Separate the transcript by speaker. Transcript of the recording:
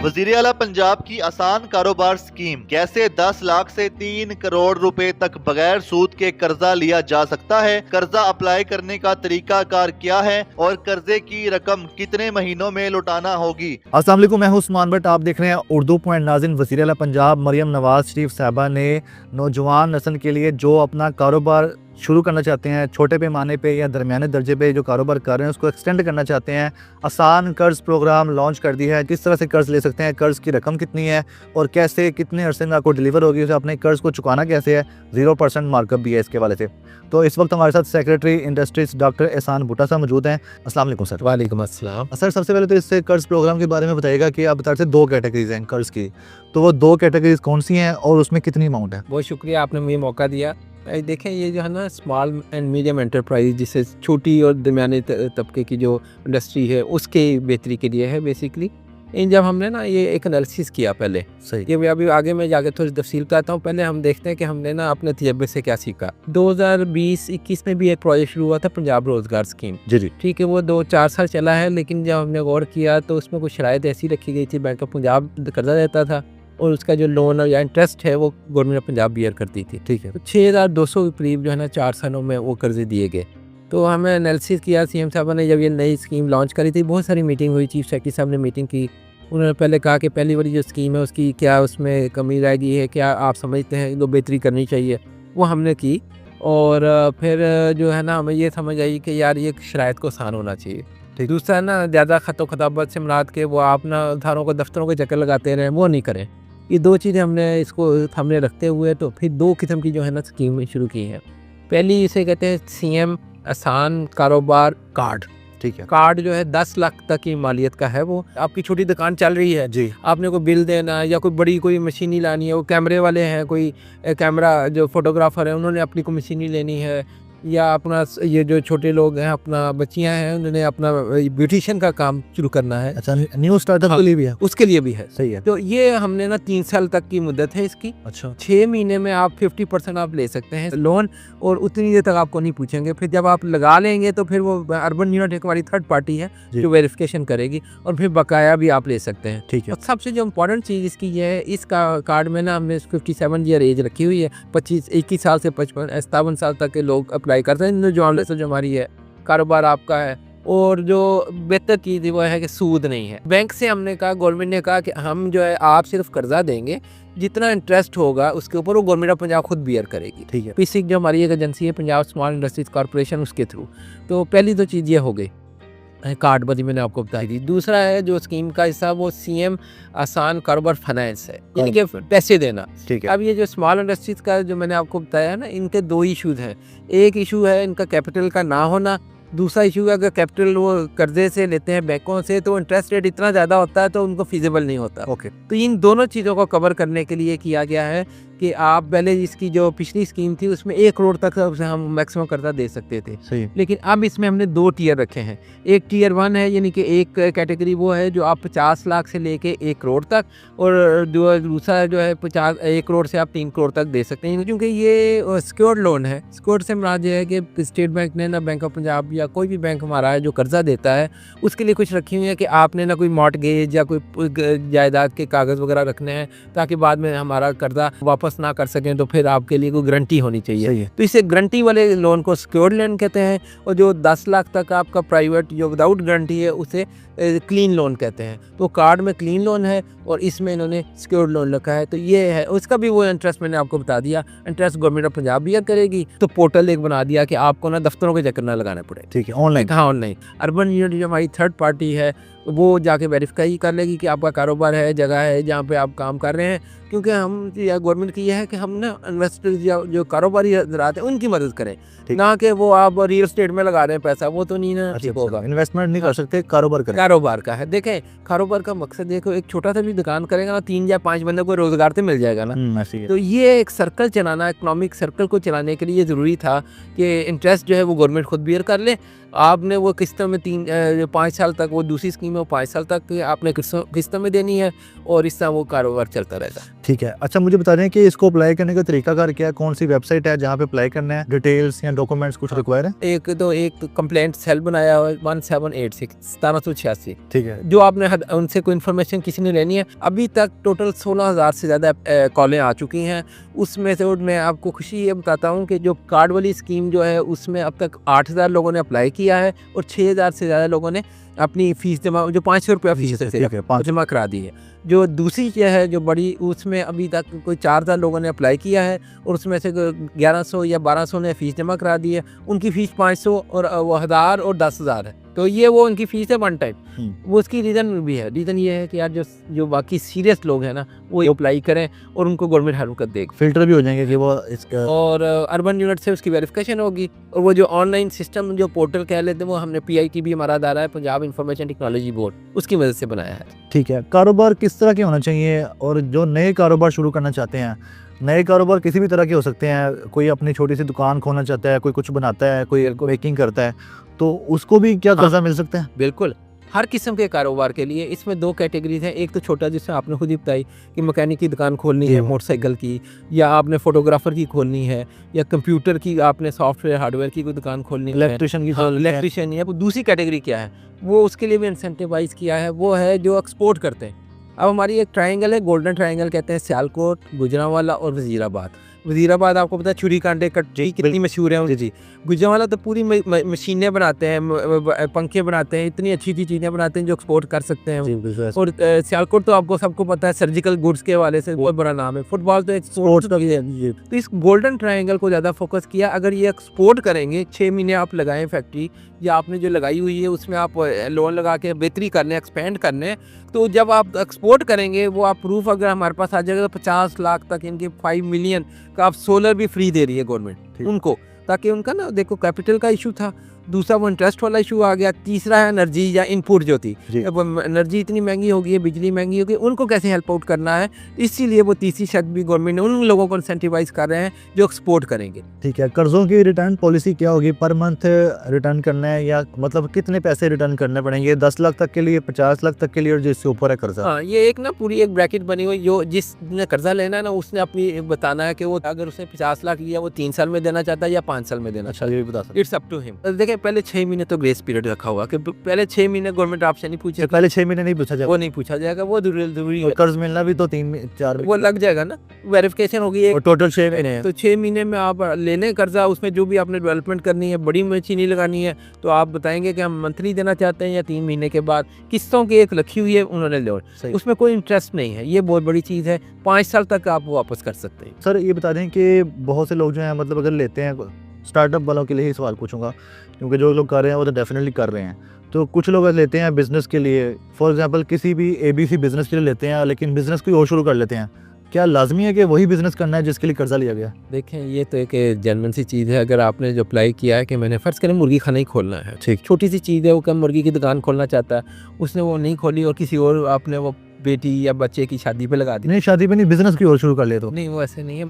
Speaker 1: वज़ीर आला पंजाब की आसान कारोबार स्कीम, कैसे 10 लाख से 3 करोड़ रुपए तक बगैर सूद के कर्जा लिया जा सकता है, कर्जा अप्लाई करने का तरीका कार क्या है और कर्जे की रकम कितने महीनों में लौटाना होगी।
Speaker 2: अस्सलाम वालेकुम, मैं हूं उस्मान भट्ट। आप देख रहे हैं उर्दू पॉइंट। नाज़रीन, वज़ीर आला पंजाब मरियम नवाज शरीफ साहबा ने नौजवान नस्ल के लिए जो अपना कारोबार शुरू करना चाहते हैं, छोटे पैमाने पे या दरमियाने दर्जे पे जो कारोबार कर रहे हैं उसको एक्सटेंड करना चाहते हैं, आसान कर्ज प्रोग्राम लॉन्च कर दिया है। किस तरह से कर्ज ले सकते हैं, कर्ज की रकम कितनी है और कैसे कितने अरसे में आपको डिलीवर होगी, उसे अपने कर्ज को चुकाना कैसे है, 0% मार्कअप भी है इसके वाले से। तो इस वक्त हमारे साथ सेक्रेटरी इंडस्ट्रीज डॉक्टर एहसान भुट्टा साहब मौजूद हैं। अस्सलाम वालेकुम सर।
Speaker 3: वालेकुम अस्सलाम।
Speaker 2: सर, सबसे पहले तो इससे कर्ज प्रोग्राम के बारे में बताइएगा कि आप बता रहे थे 2 कैटेगरीज हैं कर्ज की, तो वो 2 कैटेगरीज कौन सी हैं और उसमें कितनी अमाउंट है।
Speaker 3: बहुत शुक्रिया, आपने मुझे मौका दिया। देखें, ये जो है ना स्मॉल एंड मीडियम एंटरप्राइज, जिससे छोटी और दरमियाने तबके की जो इंडस्ट्री है उसके बेहतरी के लिए है बेसिकली। इन जब हमने ना ये एक एनालिसिस किया पहले,
Speaker 2: सही,
Speaker 3: ये मैं अभी आगे मैं जाके थोड़ी तफसील बताता हूँ। पहले हम देखते हैं कि हमने ना अपने तजर्बे से क्या सीखा। 2020-21 में भी एक प्रोजेक्ट शुरू हुआ था, पंजाब रोज़गार स्कीम।
Speaker 2: जी,
Speaker 3: ठीक है, वो 2-4 साल चला है, लेकिन जब हमने गौर किया तो उसमें कुछ शराइत ऐसी रखी गई थी, बैंक ऑफ पंजाब कर्जा देता था और उसका जो लोन या इंटरेस्ट है वो गवर्नमेंट ऑफ पंजाब बियर करती थी।
Speaker 2: ठीक है।
Speaker 3: तो 6200 के करीब जो है ना 4 सालों में वो कर्जे दिए गए। तो हमें एनालिसिस किया, सीएम साहब ने जब ये नई स्कीम लॉन्च करी थी, बहुत सारी मीटिंग हुई, चीफ सेक्रेटरी साहब ने मीटिंग की। उन्होंने पहले कहा कि पहली वाली जो स्कीम है उसकी क्या उसमें कमी रह गई है, क्या आप समझते हैं जो बेहतरी करनी चाहिए, वो हमने की। और फिर जो है ना हमें ये समझ आई कि यार ये शराइत को आसान होना चाहिए। दूसरा ना ज़्यादा ख़तो खताबत से मुराद के वो आप ना धारों को दफ्तरों के चक्कर लगाते रहें, वो नहीं करें। ये 2 चीज़ें हमने इसको सामने रखते हुए तो फिर 2 किस्म की जो है ना स्कीम शुरू की हैं। पहली इसे कहते हैं सीएम आसान कारोबार कार्ड।
Speaker 2: ठीक है।
Speaker 3: कार्ड जो है 10 लाख तक की मालियत का है। वो आपकी छोटी दुकान चल रही है
Speaker 2: जी,
Speaker 3: आपने कोई बिल देना है या कोई बड़ी कोई मशीनी लानी है, वो कैमरे वाले हैं, कोई कैमरा जो फोटोग्राफर है उन्होंने अपनी कोई मशीनी लेनी है, या अपना ये जो छोटे लोग हैं, अपना बच्चियां हैं, उन्होंने अपना ब्यूटिशियन का काम शुरू करना है।
Speaker 2: अच्छा, न्यू स्टार्टअप
Speaker 3: हाँ,
Speaker 2: के लिए भी है।
Speaker 3: उसके लिए भी है।
Speaker 2: सही है।
Speaker 3: तो ये हमने ना 3 साल तक की मुद्दत है इसकी।
Speaker 2: अच्छा,
Speaker 3: 6 महीने में आप 50% आप ले सकते हैं लोन, और उतनी देर तक आपको नहीं पूछेंगे। फिर जब आप लगा लेंगे तो फिर वो अर्बन यूनिट एक हमारी थर्ड पार्टी है
Speaker 2: जी।
Speaker 3: जो वेरिफिकेशन करेगी, और फिर बकाया भी आप ले सकते हैं।
Speaker 2: ठीक है।
Speaker 3: और सबसे जो इम्पोर्टेंट चीज़ इसकी ये है, इस कार्ड में ना हमने 57 ईयर एज रखी हुई है। 21 साल से 57 साल तक के लोग अप्लाई करते हैं। जो हमारी है कारोबार आपका है, और जो बेहतर चीज़ वो है कि सूद नहीं है। बैंक से हमने कहा, गवर्नमेंट ने कहा कि हम जो है आप सिर्फ कर्जा देंगे, जितना इंटरेस्ट होगा उसके ऊपर वो गवर्नमेंट ऑफ पंजाब खुद बियर करेगी।
Speaker 2: ठीक है।
Speaker 3: पीसिक जो हमारी एक एजेंसी है, पंजाब स्मॉल इंडस्ट्रीज कॉर्पोरेशन, उसके थ्रू। तो पहली तो चीज़ ये हो गई, कार्ड वाली मैंने आपको बताई थी। दूसरा है जो स्कीम का हिस्सा, वो सीएम आसान कारोबार फाइनेंस है, यानी कि पैसे देना।
Speaker 2: ठीक है।
Speaker 3: अब ये जो स्मॉल इंडस्ट्रीज का जो मैंने आपको बताया है ना, इनके 2 इशूज़ हैं। एक इशू है इनका कैपिटल का ना होना, दूसरा इशू है अगर कैपिटल वो कर्जे से लेते हैं बैंकों से तो इंटरेस्ट रेट इतना ज़्यादा होता है तो उनको फिजिबल नहीं होता।
Speaker 2: ओके।
Speaker 3: तो इन दोनों चीज़ों को कवर करने के लिए किया गया है कि आप पहले इसकी जो पिछली स्कीम थी उसमें 1 करोड़ तक हम मैक्सिमम कर्जा दे सकते थे,
Speaker 2: सही।
Speaker 3: लेकिन अब इसमें हमने 2 टियर रखे हैं। एक टियर 1 है, यानी कि एक कैटेगरी वो है जो आप 50 लाख से लेके 1 करोड़ तक, और दूसरा जो है 1 करोड़ से आप 3 करोड़ तक दे सकते हैं, क्योंकि ये सिक्योर्ड लोन है। सिक्योर्ड से मुराद ये है कि स्टेट बैंक ने ना, बैंक ऑफ पंजाब या कोई भी बैंक हमारा है जो कर्जा देता है, उसके लिए कुछ रखी हुई है कि आपने ना कोई मॉर्टगेज या कोई जायदाद के कागज़ वगैरह रखने हैं, ताकि बाद में हमारा कर्जा वापस ना कर सकें, तो फिर आपके लिए कोई गारंटी होनी चाहिए। तो इसे गारंटी वाले लोन को सिक्योर्ड लोन कहते हैं, और जो 10 लाख तक आपका प्राइवेट जो विदाउट गारंटी है उसे क्लीन लोन कहते हैं। तो कार्ड में क्लीन लोन है और इसमें इन्होंने सिक्योर्ड लोन रखा है। तो ये है, उसका भी वो इंटरेस्ट मैंने आपको बता दिया, interest government of Punjab bear करेगी। तो पोर्टल एक बना दिया कि आपको ना दफ्तरों के चक्कर ना लगाने पड़े।
Speaker 2: ठीक है। ऑनलाइन।
Speaker 3: हाँ, ऑनलाइन। अर्बन यूनिट जो हमारी थर्ड पार्टी है वो जाके वेरीफाई कर लेगी कि आपका कारोबार है, जगह है जहाँ पे आप काम कर रहे हैं, क्योंकि हम या गवर्नमेंट की यह है कि हम ना इन्वेस्टर्स या जो कारोबारी हजरात हैं उनकी मदद करें, ना कि वो आप रियल एस्टेट में लगा रहे हैं पैसा, वो तो नहीं ना ठीक होगा।
Speaker 2: इन्वेस्टमेंट नहीं कर सकते, कारोबार करें।
Speaker 3: कारोबार का है। देखें, कारोबार का मकसद देखो, एक छोटा सा भी दुकान करेगा ना, 3 या 5 बंदे को रोजगार तो मिल जाएगा ना।
Speaker 2: ऐसी है।
Speaker 3: तो ये एक सर्कल चलाना, इकोनॉमिक सर्कल को चलाने के लिए ज़रूरी था कि इंटरेस्ट जो है वो गवर्नमेंट खुद बियर कर ले। आपने वो किस्तों में 5 साल तक, वो दूसरी स्कीम है वो 5 साल तक आपने किस्तों में देनी है, और इस तरह वो कारोबार चलता रहेगा।
Speaker 2: ठीक है। अच्छा मुझे बता दें कि इसको अप्लाई करने का तरीकाकार क्या है, कौन सी वेबसाइट है जहाँ पे अप्लाई करना है, डिटेल्स या डॉक्यूमेंट्स कुछ रिक्वायर है?
Speaker 3: एक कंप्लेंट सेल बनाया हुआ है 1786 1786,
Speaker 2: ठीक है।
Speaker 3: जो आपने उनसे कोई इन्फॉर्मेशन किसी ने लेनी है। अभी तक टोटल 16,000 से ज़्यादा कॉलें आ चुकी हैं। उसमें से मैं आपको खुशी ये बताता हूँ कि जो कार्ड वाली स्कीम जो है उसमें अब तक 8,000 लोगों ने अप्लाई किया है और 6,000 से ज़्यादा लोगों ने अपनी फ़ीस जमा, जो 500 रुपया फ़ीस है, जमा करा दी है। जो दूसरी है जो बड़ी, उसमें अभी तक कोई 4,000 लोगों ने अप्लाई किया है और उसमें से 1100 या 1200 ने फ़ीस जमा करा दी है। उनकी फ़ीस 500 और वो 1000 और 10,000 है। तो ये वो उनकी फ़ीस है वन टाइम। वो उसकी रीज़न भी है। रीज़न ये है कि यार जो बाकी सीरियस लोग हैं ना वो अप्लाई करें और उनको गवर्नमेंट हरकत देगी,
Speaker 2: फिल्टर भी हो जाएंगे कि वो इसका,
Speaker 3: और अर्बन यूनिट से उसकी वेरिफिकेशन होगी। और वो जो ऑनलाइन सिस्टम जो पोर्टल कह लेते हैं वो हमने PITB हमारा अदारा है, पंजाब इंफॉर्मेशन टेक्नोलॉजी बोर्ड, उसकी मदद से बनाया है।
Speaker 2: ठीक है। कारोबार किस तरह के होना चाहिए, और जो नए कारोबार शुरू करना चाहते हैं, नए कारोबार किसी भी तरह के हो सकते हैं, कोई अपनी छोटी सी दुकान खोलना चाहता है, कोई कुछ बनाता है, कोई बेकिंग करता है, तो उसको भी क्या कर्जा मिल सकता है?
Speaker 3: बिल्कुल, हर किस्म के कारोबार के लिए इसमें 2 कैटेगरीज हैं। एक तो छोटा, जिससे आपने खुद ही बताई कि मैकेनिक की दुकान खोलनी है, मोटरसाइकिल की, या आपने फोटोग्राफर की खोलनी है, या कंप्यूटर की, आपने सॉफ्टवेयर हार्डवेयर की कोई दुकान खोलनी है,
Speaker 2: इलेक्ट्रिशियन की,
Speaker 3: इलेक्ट्रिशियन है। वो दूसरी कैटेगरी क्या है, वो उसके लिए भी इंसेंटिवाइज किया है, वो है जो एक्सपोर्ट करते हैं। अब हमारी एक ट्रायंगल है, गोल्डन ट्रायंगल कहते हैं, सियालकोट, गुजरांवाला और वजीराबाद। वजीराबाद आपको पता है छुरी कांटे कट्टी कितनी मशहूर है। जी, गुजरांवाला तो पूरी मशीनें बनाते हैं, पंखे बनाते हैं, इतनी अच्छी अच्छी चीज़ें बनाते हैं जो एक्सपोर्ट कर सकते हैं। और सियालकोट तो आपको सबको पता है सर्जिकल गुड्स के हवाले से बहुत बड़ा नाम है। फुटबॉल तो एक्सपोर्ट का भी है। तो इस गोल्डन ट्रायंगल को ज़्यादा फोकस किया। अगर ये एक्सपोर्ट करेंगे, 6 महीने आप लगाएं फैक्ट्री, या आपने जो लगाई हुई है उसमें आप लोन लगा के बेहतरी करने, एक्सपेंड करने, तो जब आप एक्सपोर्ट करेंगे वो आप प्रूफ अगर हमारे पास आ जाएगा तो 50 लाख तक, इनके 5 मिलियन का आप सोलर भी फ्री दे रही है गवर्नमेंट उनको, ताकि उनका ना, देखो कैपिटल का इशू था, दूसरा वो इंटरेस्ट वाला इशू आ गया, तीसरा है एनर्जी या इनपुट जो थी। अब एनर्जी इतनी महंगी हो गई है, बिजली महंगी हो गई, उनको कैसे हेल्प आउट करना है, इसीलिए वो तीसरी शर्त भी गवर्नमेंट ने उन लोगों को इंसेंटिवाइज कर रहे हैं जो एक्सपोर्ट करेंगे।
Speaker 2: ठीक है। कर्जों की रिटर्न पॉलिसी क्या होगी, पर मंथ रिटर्न करना है, या मतलब कितने पैसे रिटर्न करने पड़ेंगे, 10 लाख तक के लिए, 50 लाख तक के लिए, और जिससे ऊपर है कर्जा?
Speaker 3: हाँ, ये एक ना पूरी एक ब्रैकेट बनी हुई, जो जिसने कर्जा लेना है ना उसने अपनी बताना है कि वो अगर उसने 50 लाख लिया वो 3 साल में देना चाहता है या 5 साल में देना।
Speaker 2: अच्छा, ये भी बता सकते?
Speaker 3: It's up to him. देखिए, पहले 6 महीने तो ग्रेस पीरियड रखा हुआ कि पहले 6 महीने गवर्नमेंट आपसे नहीं पूछेगी,
Speaker 2: पहले 6 महीने नहीं पूछा जाएगा,
Speaker 3: वो नहीं पूछा जाएगा, वो जरूरी है।
Speaker 2: कर्ज मिलना भी तो 3-4
Speaker 3: वो लग जाएगा ना, वेरिफिकेशन होगी एक,
Speaker 2: टोटल 6 महीने।
Speaker 3: तो 6 महीने में आप ले लें कर्जा। उसमें जो भी आपने डेवलपमेंट करनी है, बड़ी मशीनी लगानी है, तो आप बताएंगे कि हम मंथली देना चाहते हैं या 3 महीने के बाद। किस्तों की एक रखी हुई है उन्होंने लोन, उसमें कोई इंटरेस्ट नहीं है, ये बहुत बड़ी चीज़ है। 5 साल तक आप वापस कर सकते हैं।
Speaker 2: सर ये बता दें कि बहुत से लोग जो हैं, मतलब अगर लेते हैं, स्टार्टअप वालों के लिए ही सवाल पूछूंगा, क्योंकि जो लोग कर रहे हैं वो तो डेफिनेटली कर रहे हैं, तो कुछ लोग लेते हैं बिज़नेस के लिए, फॉर एग्जांपल किसी भी ABC बिज़नेस के लिए लेते हैं, लेकिन बिज़नेस कोई और शुरू कर लेते हैं, क्या लाजमी है कि वही बिज़नेस करना है जिसके लिए कर्जा लिया गया?
Speaker 3: देखें, ये तो एक जेन्युइन सी चीज़ है। अगर आपने जो अप्लाई किया है कि मैंने फ़र्ज़ करें मुर्गी खाना ही खोलना है, ठीक, छोटी सी चीज़ है, वो कम मुर्गी की दुकान खोलना चाहता है, उसने वो नहीं खोली और किसी और आपने वो बेटी या बच्चे की शादी पे लगा दी।
Speaker 2: नहीं, शादी पे नहीं, बिज़नेस की और शुरू कर ले तो
Speaker 3: नहीं, वो ऐसे नहीं है।